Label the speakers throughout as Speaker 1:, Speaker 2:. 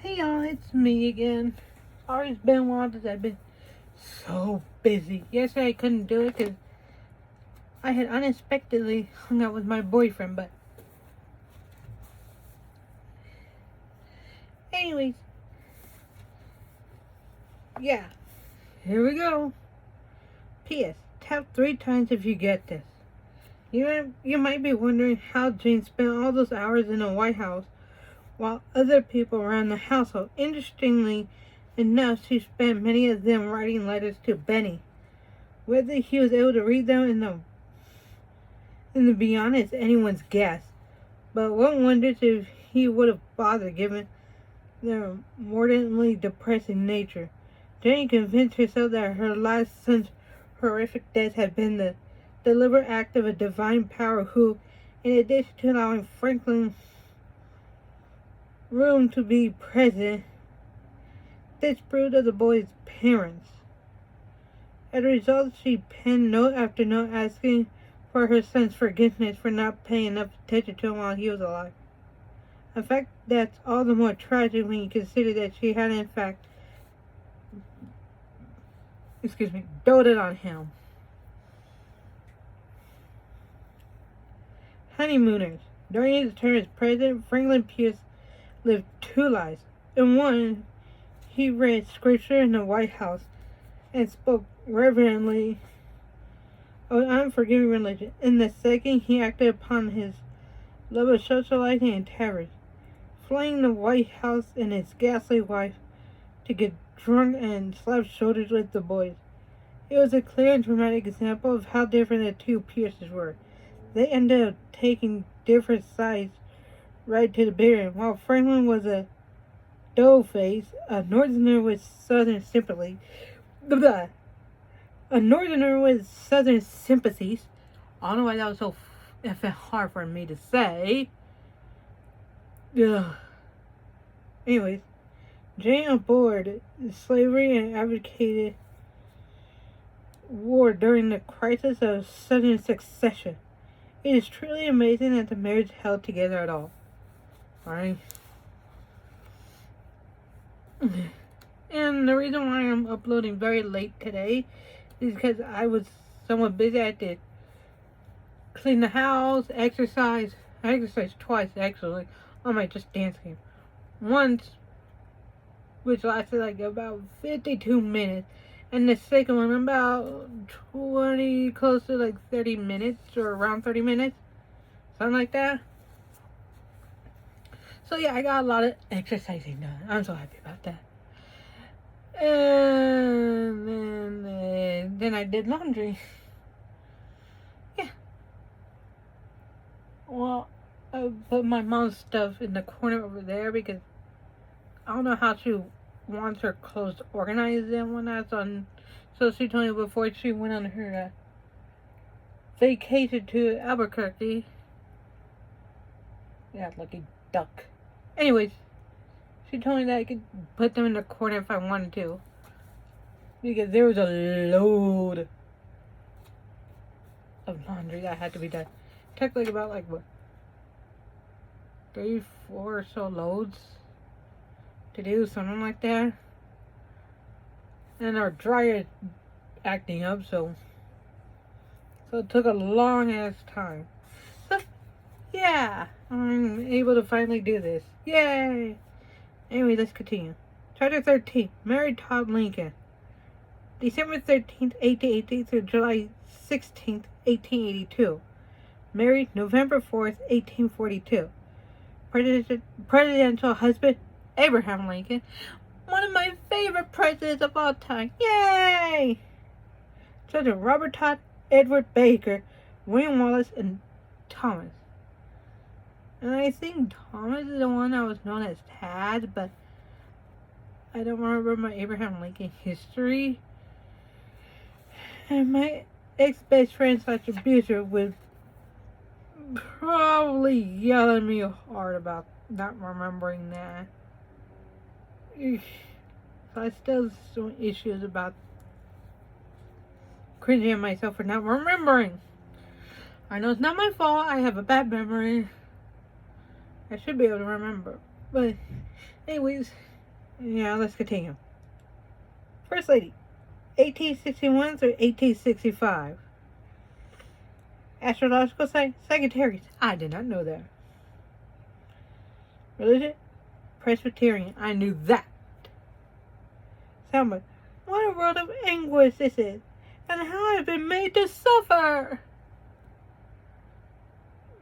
Speaker 1: Hey y'all, it's me again. Sorry it's been a while because I've been so busy. Yesterday I couldn't do it because I had unexpectedly hung out with my boyfriend, but anyways, yeah, here we go. P.S. Tap 3 times if you get this. You might be wondering how Jane spent all those hours in the White House while other people around the household. Interestingly enough, she spent many of them writing letters to Benny. Whether he was able to read them in the beyond is anyone's guess. But one wonders if he would have bothered given their mordantly depressing nature. Jane convinced herself that her last son's horrific death had been the deliberate act of a divine power who, in addition to allowing Franklin room to be president, disapproved of the boy's parents. As a result, she penned note after note asking for her son's forgiveness for not paying enough attention to him while he was alive. In fact, that's all the more tragic when you consider that she had in fact doted on him. Honeymooners. During his term as president, Franklin Pierce lived 2 lives. In one, he read scripture in the White House and spoke reverently of unforgiving religion. In the second, he acted upon his love of socializing and taverns, flying the White House and his ghastly wife to get drunk and slap shoulders with the boys. It was a clear and dramatic example of how different the two Pierces were. They ended up taking different sides right to the bitter end. While Franklin was a doughface, a northerner with southern sympathy, a northerner with southern sympathies. I don't know why that was so effing hard for me to say. Ugh. Anyways, Jane abhorred slavery and advocated war during the crisis of Southern secession. It is truly amazing that the marriage held together at all. Alright? And the reason why I'm uploading very late today is because I was somewhat busy. I had to clean the house, exercise. I exercised twice actually on my Just Dance game. Once, which lasted like about 52 minutes, and the second one about 20, close to like 30 minutes or around 30 minutes, something like that. So yeah, I got a lot of exercising done. I'm so happy about that. And then I did laundry. Yeah. Well, I put my mom's stuff in the corner over there because I don't know how she wants her clothes organized and whatnot. So she told me before she went on her vacation to Albuquerque. Yeah, lucky duck. Anyways, she told me that I could put them in the corner if I wanted to. Because there was a load of laundry that had to be done. It took like about 3, 4 or so loads to do, something like that. And our dryer acting up, so it took a long ass time. So yeah, I'm able to finally do this. Yay! Anyway, let's continue. Chapter 13. Mary Todd Lincoln. December 13th, 1880 through July 16th, 1882. Married November 4th, 1842. Presidential husband, Abraham Lincoln. One of my favorite presidents of all time. Yay! Children, Robert Todd, Edward Baker, William Wallace, and Thomas. And I think Thomas is the one that was known as Tad, but I don't remember my Abraham Lincoln history. And my ex-best friend / abuser would probably yell at me hard about not remembering that. So I still have some issues about cringing at myself for not remembering. I know it's not my fault. I have a bad memory. I should be able to remember. But anyways, Yeah, let's continue. First Lady, 1861 through 1865. Astrological sign, Sagittarius. I did not know that. Religion, Presbyterian. I knew that. Selma, what a world of anguish this is, and how I've been made to suffer.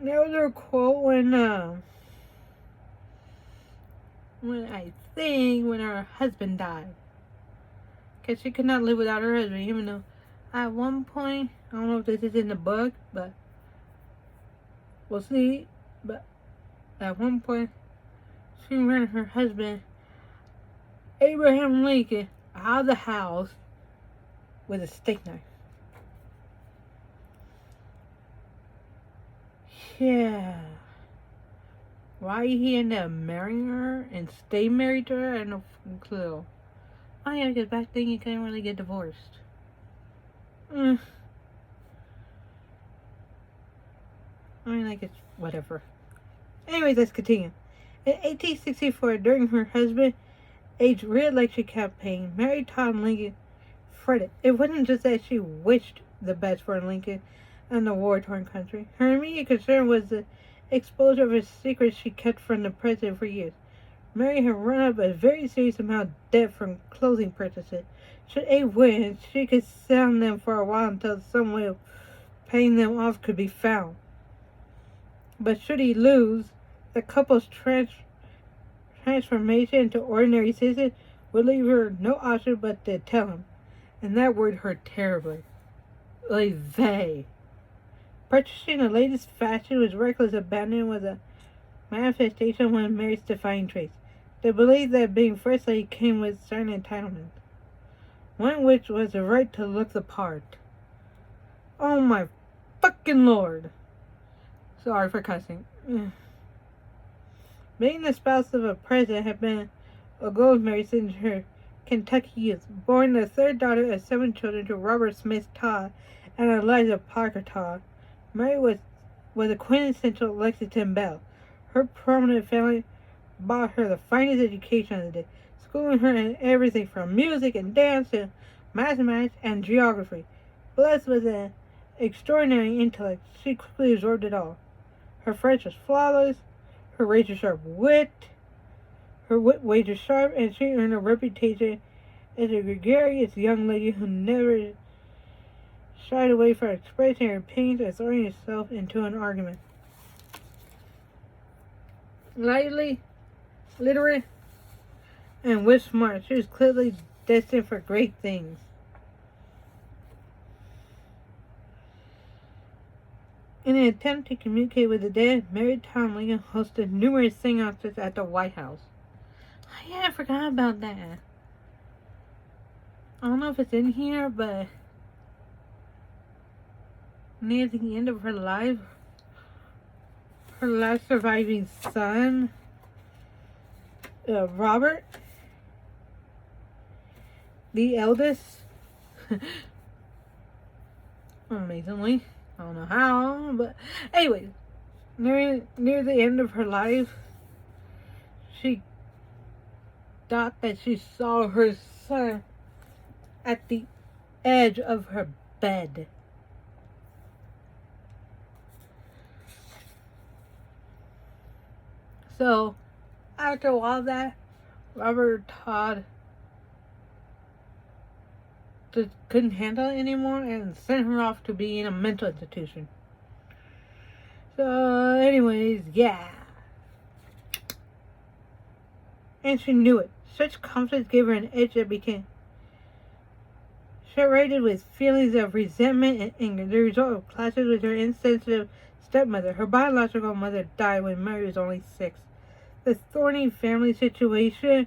Speaker 1: There was a quote when when her husband died. Because she could not live without her husband, even though at one point, I don't know if this is in the book, but we'll see. But at one point, she ran her husband, Abraham Lincoln, out of the house with a steak knife. Yeah. Why he ended up marrying her and stay married to her, I have no clue. Oh yeah, because back then you couldn't really get divorced. I mean, like, it's whatever. Anyways, let's continue. In 1864, during her husband's re-election campaign, Mary Todd Lincoln fretted. It wasn't just that she wished the best for Lincoln and the war-torn country. Her immediate concern was the exposure of a secret she kept from the president for years. Mary had run up a very serious amount of debt from clothing purchases. Should Abe win, she could sell them for a while until some way of paying them off could be found. But should he lose, the couple's transformation into ordinary citizens would leave her no option but to tell him. And that worried her terribly. Like, they. Purchasing the latest fashion with reckless abandon was a manifestation of one of Mary's defining traits. They believed that being First Lady came with certain entitlements, one which was the right to look the part. Oh my fucking lord. Sorry for cussing. Being the spouse of a president had been a goal of Mary since her Kentucky youth. Born the third daughter of 7 children to Robert Smith Todd and Eliza Parker Todd, Mary was a quintessential Lexington belle. Her prominent family bought her the finest education of the day, schooling her in everything from music and dance to mathematics and geography. Blessed with an extraordinary intellect, she quickly absorbed it all. Her French was flawless, her razor-sharp wit, razor-sharp, and she earned a reputation as a gregarious young lady who never shied away from expressing her opinions or throwing herself into an argument. Lively, literate, and wit smart, she was clearly destined for great things. In an attempt to communicate with the dead, Mary Todd Lincoln hosted numerous seances at the White House. Oh, yeah, I forgot about that. I don't know if it's in here, but near the end of her life, her last surviving son, Robert, the eldest, amazingly, I don't know how, but anyway, near the end of her life, she thought that she saw her son at the edge of her bed. So, after all that, Robert Todd just couldn't handle it anymore and sent her off to be in a mental institution. So, anyways, yeah. And she knew it. Such confidence gave her an edge that became saturated with feelings of resentment and anger. The result of clashes with her insensitive stepmother. Her biological mother died when Mary was only 6. The thorny family situation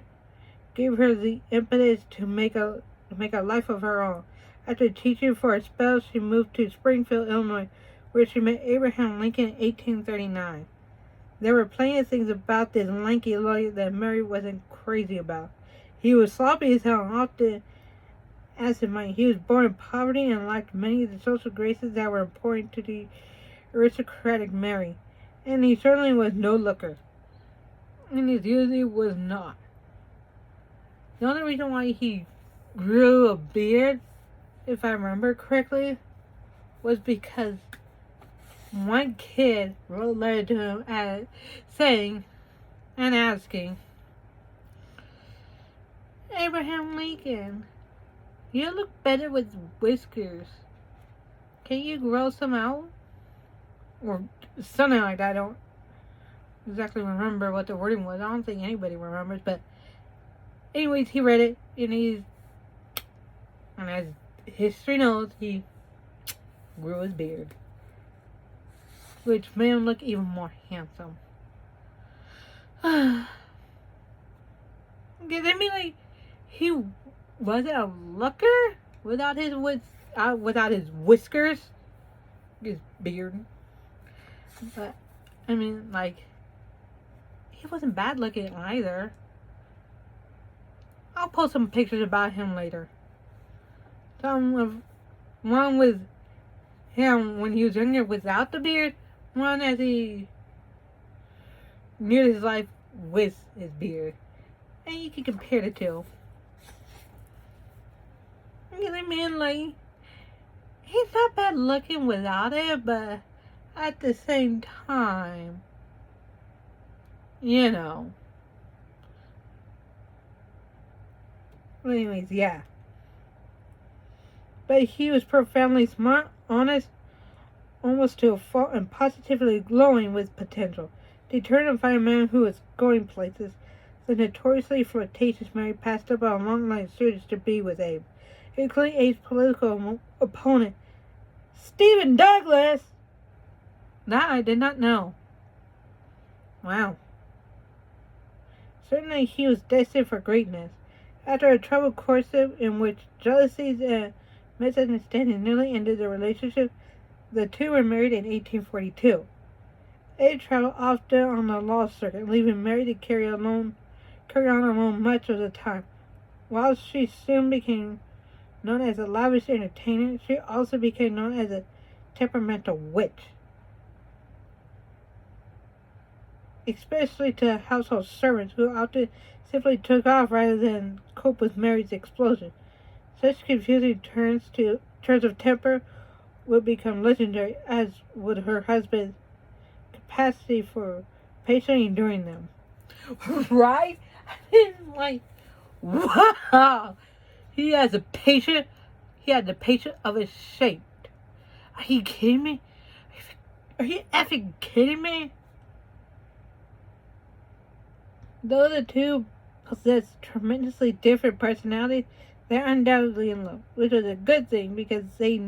Speaker 1: gave her the impetus to make a life of her own. After teaching for a spell, she moved to Springfield, Illinois, where she met Abraham Lincoln in 1839. There were plenty of things about this lanky lawyer that Mary wasn't crazy about. He was sloppy as hell and often absent-minded. He was born in poverty and lacked many of the social graces that were important to the aristocratic Mary. And he certainly was no looker. And he usually was not. The only reason why he grew a beard, if I remember correctly, was because one kid wrote a letter to him saying and asking, Abraham Lincoln, you look better with whiskers. Can you grow some out? Or something like that. I don't exactly remember what the wording was. I don't think anybody remembers. But anyways, he read it. And as history knows, he grew his beard. Which made him look even more handsome. Because I mean, like, he wasn't a looker without his whiskers, his beard. But I mean, like, he wasn't bad looking either. I'll post some pictures about him later. One with him when he was younger without the beard, one as he near his life with his beard. And you can compare the two. I mean, like, he's not bad looking without it, but at the same time, you know. Anyways, yeah. But he was profoundly smart, honest, almost to a fault, and positively glowing with potential. Determined to find a man who was going places, the notoriously flirtatious Mary passed up on a long line of suitors to be with Abe, including Abe's political opponent, Stephen Douglas. That I did not know. Wow. Certainly he was destined for greatness. After a troubled courtship in which jealousies and misunderstandings nearly ended their relationship, the two were married in 1842. Abe traveled often on the law circuit, leaving Mary to carry on alone much of the time. While she soon became known as a lavish entertainer, she also became known as a temperamental witch. Especially to household servants who often simply took off rather than cope with Mary's explosion. Such confusing turns of temper would become legendary, as would her husband's capacity for patiently enduring them. Right? I mean, like, wow! He had the patience of a saint. Are you kidding me? Are you effing kidding me? Though the two possess tremendously different personalities, they're undoubtedly in love, which is a good thing because they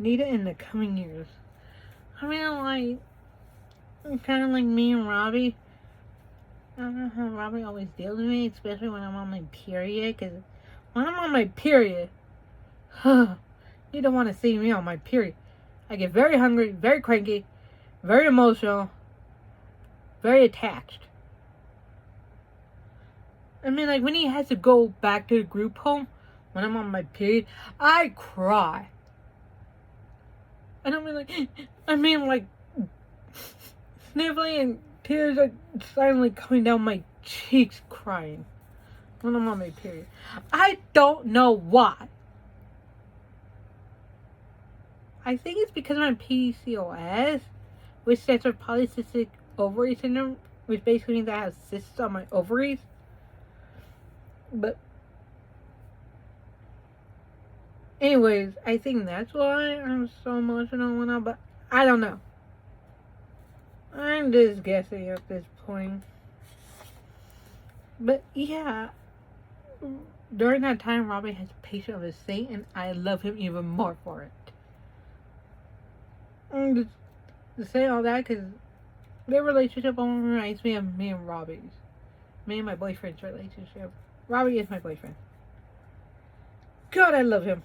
Speaker 1: need it in the coming years. I mean, like, kind of like me and Robbie. I don't know how Robbie always deals with me, especially when I'm on my period, because when I'm on my period, you don't want to see me on my period. I get very hungry, very cranky, very emotional, very attached. I mean, like, when he has to go back to the group home, when I'm on my period, I cry. And I mean, like, sniffling and tears are silently coming down my cheeks crying when I'm on my period. I don't know why. I think it's because of my PCOS, which stands for polycystic ovary syndrome, which basically means I have cysts on my ovaries. But anyways, I think that's why I'm so emotional when but I don't know. I'm just guessing at this point. But yeah, during that time, Robbie has a patience of a saint, and I love him even more for it. I'm just to say all that because their relationship almost reminds me of me and Robbie's. Me and my boyfriend's relationship. Robbie is my boyfriend. God, I love him.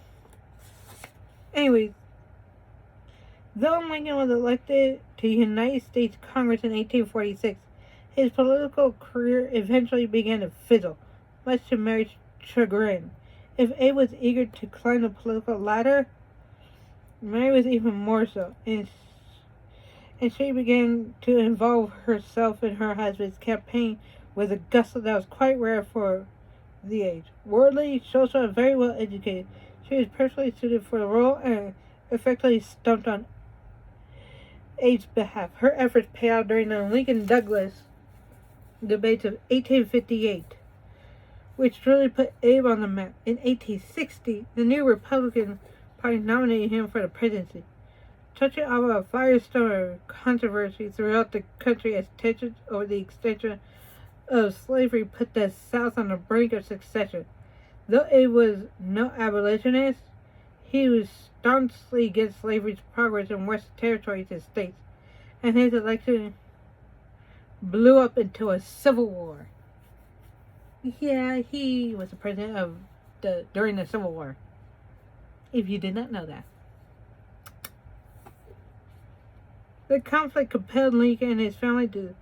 Speaker 1: Anyways, though Lincoln was elected to the United States Congress in 1846, his political career eventually began to fizzle, much to Mary's chagrin. If Abe was eager to climb the political ladder, Mary was even more so, and she began to involve herself in her husband's campaign with a gusto that was quite rare for the age. Worldly, social, and very well educated, she was perfectly suited for the role and effectively stumped on Abe's behalf. Her efforts paid out during the Lincoln-Douglas debates of 1858, which really put Abe on the map. In 1860, the new Republican Party nominated him for the presidency, touching off a firestorm of controversy throughout the country as tensions over the extension of slavery put the South on the brink of secession. Though Abe was no abolitionist, he was staunchly against slavery's progress in Western territories and states, and his election blew up into a civil war. Yeah, he was the president of during the Civil War. If you did not know that. The conflict compelled Lincoln and his family to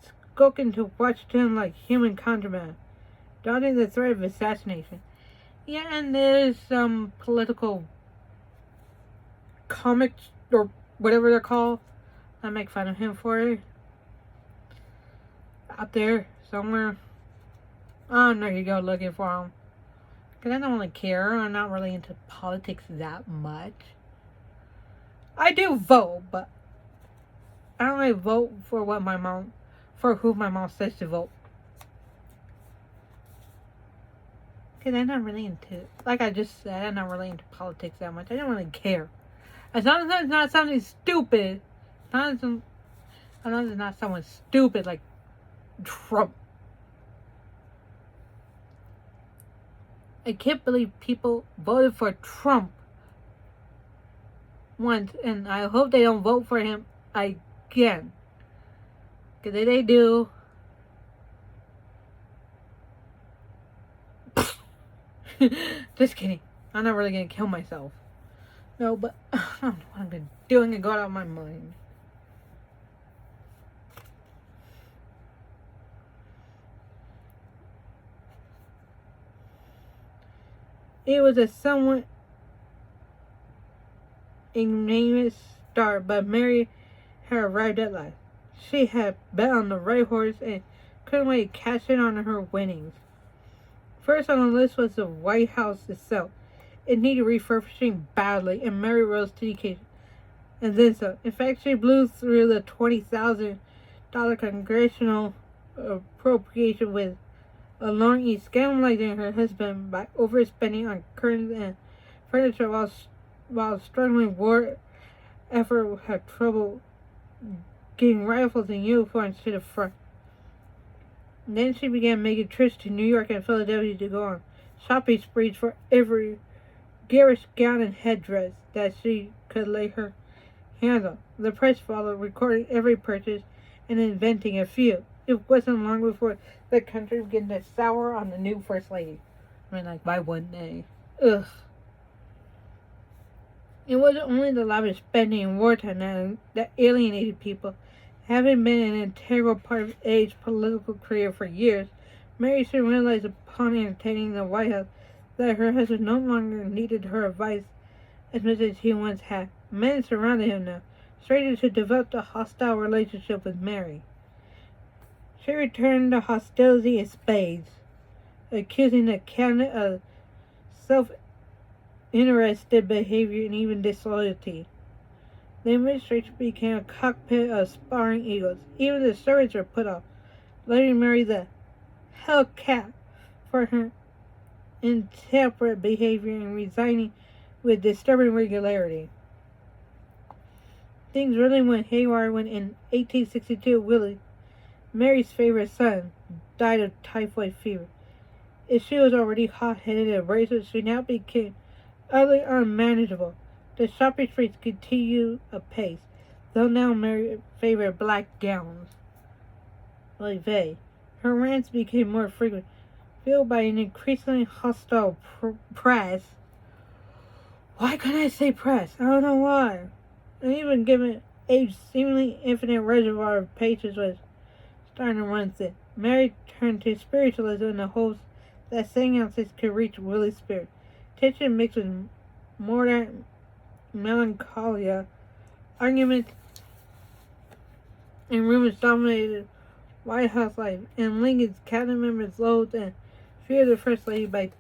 Speaker 1: skulk into Washington like human contraband, dodging the threat of assassination. Yeah, and there's some political comics or whatever they're called. I make fun of him for it. Out there somewhere. I don't know, you go looking for them. Because I don't really care. I'm not really into politics that much. I do vote, but I don't really vote for who my mom says to vote. Because I'm not really into, like I just said, I'm not really into politics that much. I don't really care. As long as it's not something stupid. As long as it's not someone stupid like Trump. I can't believe people voted for Trump once, and I hope they don't vote for him again. Because if they do, just kidding. I'm not really gonna kill myself. No, but I don't know what I'm gonna do. I'm gonna go out of my mind. It was a somewhat ignominious start, but Mary had arrived at last. She had bet on the right horse and couldn't wait to cash in on her winnings. First on the list was the White House itself. It needed refurbishing badly, and Mary rose to the occasion. And then some. In fact, she blew through the $20,000 congressional appropriation with alone scandalizing her husband by overspending on curtains and furniture while struggling war effort had trouble getting rifles and uniforms to the front. And then she began making trips to New York and Philadelphia to go on shopping sprees for every garish gown and headdress that she could lay her hands on. The press followed, recording every purchase and inventing a few. It wasn't long before the country began to sour on the new First Lady. I mean, like, by one day. Ugh. It wasn't only the lavish spending in wartime that alienated people. Having been an integral part of Abe's political career for years, Mary soon realized upon entertaining the White House that her husband no longer needed her advice as much as he once had. Men surrounded him now, ready to develop a hostile relationship with Mary. She returned the hostility in spades, accusing the cabinet of self-interested behavior and even disloyalty. The administration became a cockpit of sparring egos. Even the servants were put off, letting Mary the hellcat for her intemperate behavior and resigning with disturbing regularity. Things really went haywire when in 1862 Willie, Mary's favorite son, died of typhoid fever. If she was already hot-headed and abrasive, she now became utterly unmanageable. The shopping streets continued apace, though now Mary favored black gowns. Like they. Her rants became more frequent, fueled by an increasingly hostile press. Why couldn't I say press? I don't know why. And even given Abe's seemingly infinite reservoir of patience was starting to run thin, Mary turned to spiritualism in the hopes that seances could reach Willie's spirit. Tension mixed with modern melancholia, arguments and rumors dominated White House life, and Lincoln's cabinet members loathed and She was the First Lady by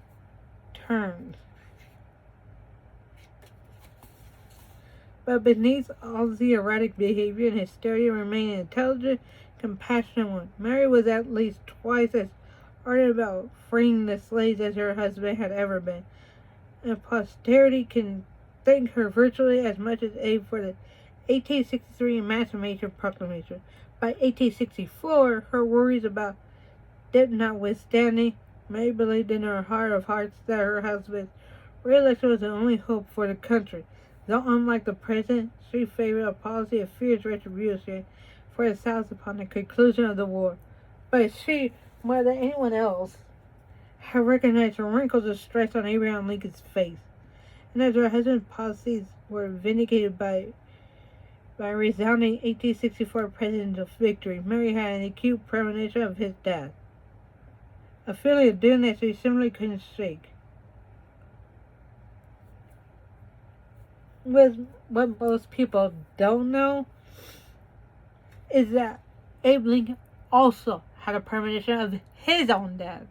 Speaker 1: turns. But beneath all the erratic behavior and hysteria remained an intelligent, compassionate one. Mary was at least twice as ardent about freeing the slaves as her husband had ever been, and posterity can thank her virtually as much as Abe for the 1863 Emancipation Proclamation. By 1864, her worries about debt notwithstanding, Mary believed in her heart of hearts that her husband's re-election was the only hope for the country. Though unlike the President, she favored a policy of fierce retribution for the South upon the conclusion of the war. But she, more than anyone else, had recognized the wrinkles of stress on Abraham Lincoln's face, and as her husband's policies were vindicated by a resounding 1864 presidential victory, Mary had an acute premonition of his death, a feeling of doom that she simply couldn't shake. What most people don't know is that Abe Lincoln also had a premonition of his own death.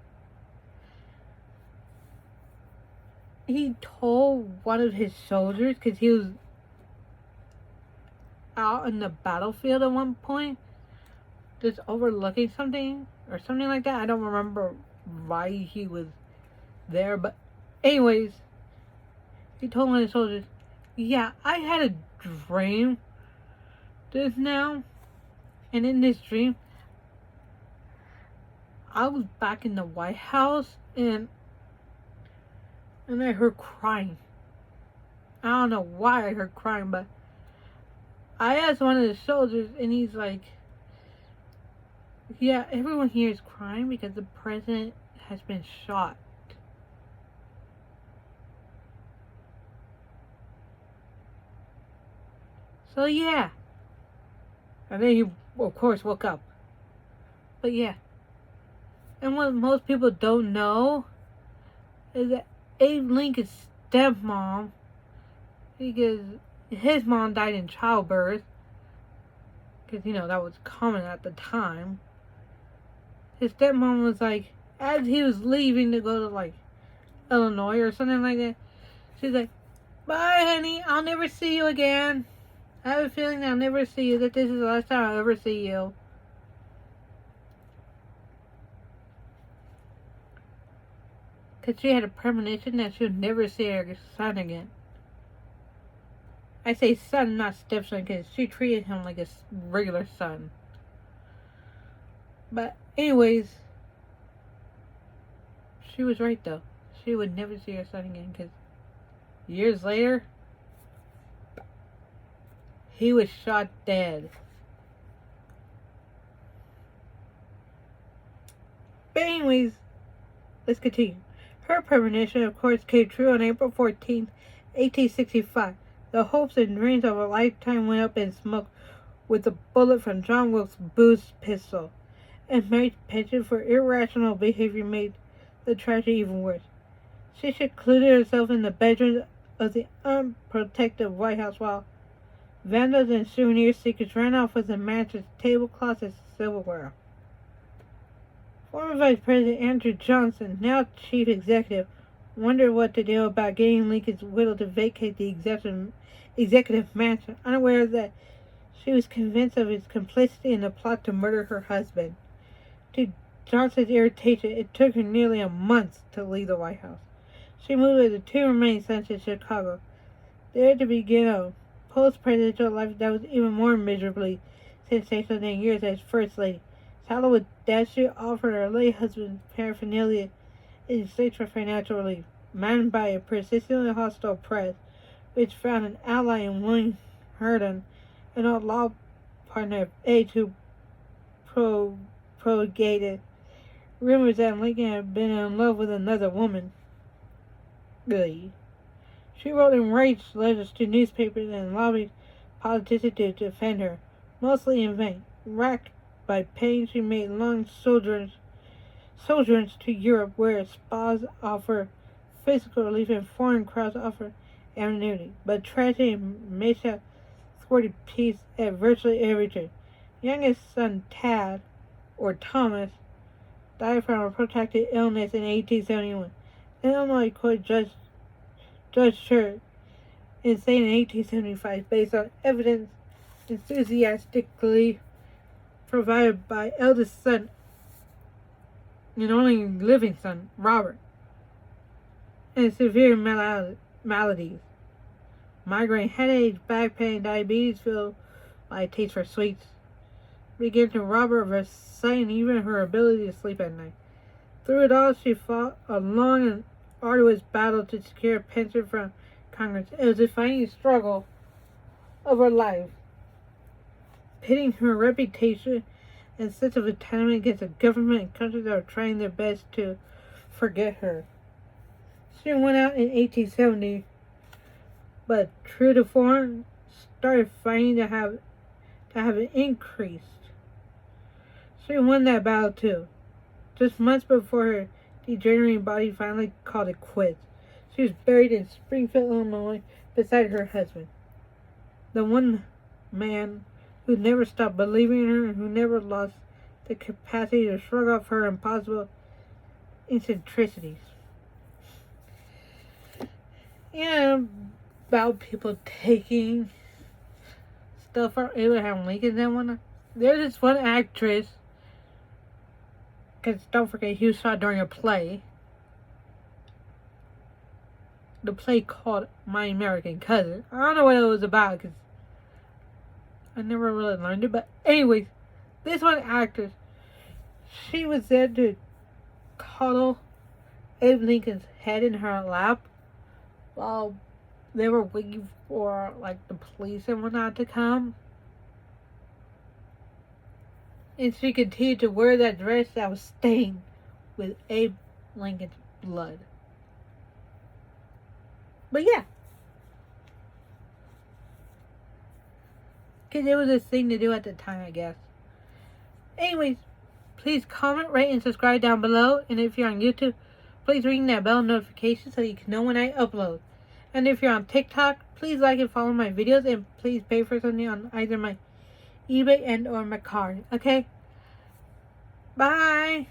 Speaker 1: He told one of his soldiers, because he was out in the battlefield at one point, just overlooking something or something like that. I don't remember why he was there, but anyways, he told one of his soldiers, yeah, I had a dream just now, and in this dream, I was back in the White House, and I heard crying. I don't know why I heard crying, but I asked one of the soldiers, and he's like, yeah, everyone here is crying because the president has been shot. So yeah. And then he, of course, woke up. But yeah. And what most people don't know is that Abe Lincoln's stepmom, because his mom died in childbirth, because, that was common at the time. His stepmom was like, as he was leaving to go to, like, Illinois or something like that, she's like, bye, honey, I'll never see you again. I have a feeling that I'll never see you, that this is the last time I'll ever see you. Because she had a premonition that she would never see her son again. I say son, not stepson, because she treated him like a regular son. But anyways, she was right though. She would never see her son again, because years later, he was shot dead. But anyways, let's continue. Her premonition, of course, came true on April 14th, 1865. The hopes and dreams of a lifetime went up in smoke with a bullet from John Wilkes Booth's pistol, and Mary's penchant for irrational behavior made the tragedy even worse. She secluded herself in the bedroom of the unprotected White House while vandals and souvenir seekers ran off with the mattress, tablecloths, and silverware. Former Vice President Andrew Johnson, now Chief Executive, wondered what to do about getting Lincoln's widow to vacate the executive mansion, unaware that she was convinced of his complicity in the plot to murder her husband. To Johnson's irritation, it took her nearly a month to leave the White House. She moved with the two remaining sons to Chicago, there to begin a post-presidential life that was even more miserably sensational than years as First Lady. Saddled with debt, she offered her late husband's paraphernalia in exchange for financial relief, manned by a persistently hostile press, which found an ally in William Herndon, an old law partner of Age who propagated rumors that Lincoln had been in love with another woman. Really. She wrote enraged letters to newspapers and lobbied politicians to defend her, mostly in vain. Racked by pain, she made long sojourns to Europe, where spas offer physical relief and foreign crowds offer anonymity. But tragedy and mischief thwarted peace at virtually every turn. Youngest son Tad, or Thomas, died from a protracted illness in 1871. Illinois court judged her insane in 1875 based on evidence enthusiastically provided by eldest son and only living son, Robert, and severe maladies. Migraine, headaches, back pain, diabetes, feel like taste for sweets began to rob her of her sight and even her ability to sleep at night. Through it all, she fought a long and arduous battle to secure a pension from Congress. It was a defining struggle of her life, pitting her reputation and sense of autonomy against a government and countries that were trying their best to forget her. She went out in 1870, but true to form, started fighting to have it increased. She won that battle too, just months before her degenerating body finally called it quits. She was buried in Springfield, Illinois, beside her husband, the one man who never stopped believing in her and who never lost the capacity to shrug off her impossible eccentricities. About people taking stuff from Abraham Lincoln and whatnot. There's this one actress, because don't forget, he was shot during a play. The play called My American Cousin. I don't know what it was about, because I never really learned it. But anyways, this one actress, she was there to cuddle Abe Lincoln's head in her lap while they were waiting for like the police and whatnot to come. And she continued to wear that dress that was stained with Abe Lincoln's blood. But yeah, because it was a thing to do at the time, I guess. Anyways, please comment, rate, and subscribe down below. And if you're on YouTube, please ring that bell notification so you can know when I upload. And if you're on TikTok, please like and follow my videos, and please pay for something on either my eBay and or my card. Okay? Bye!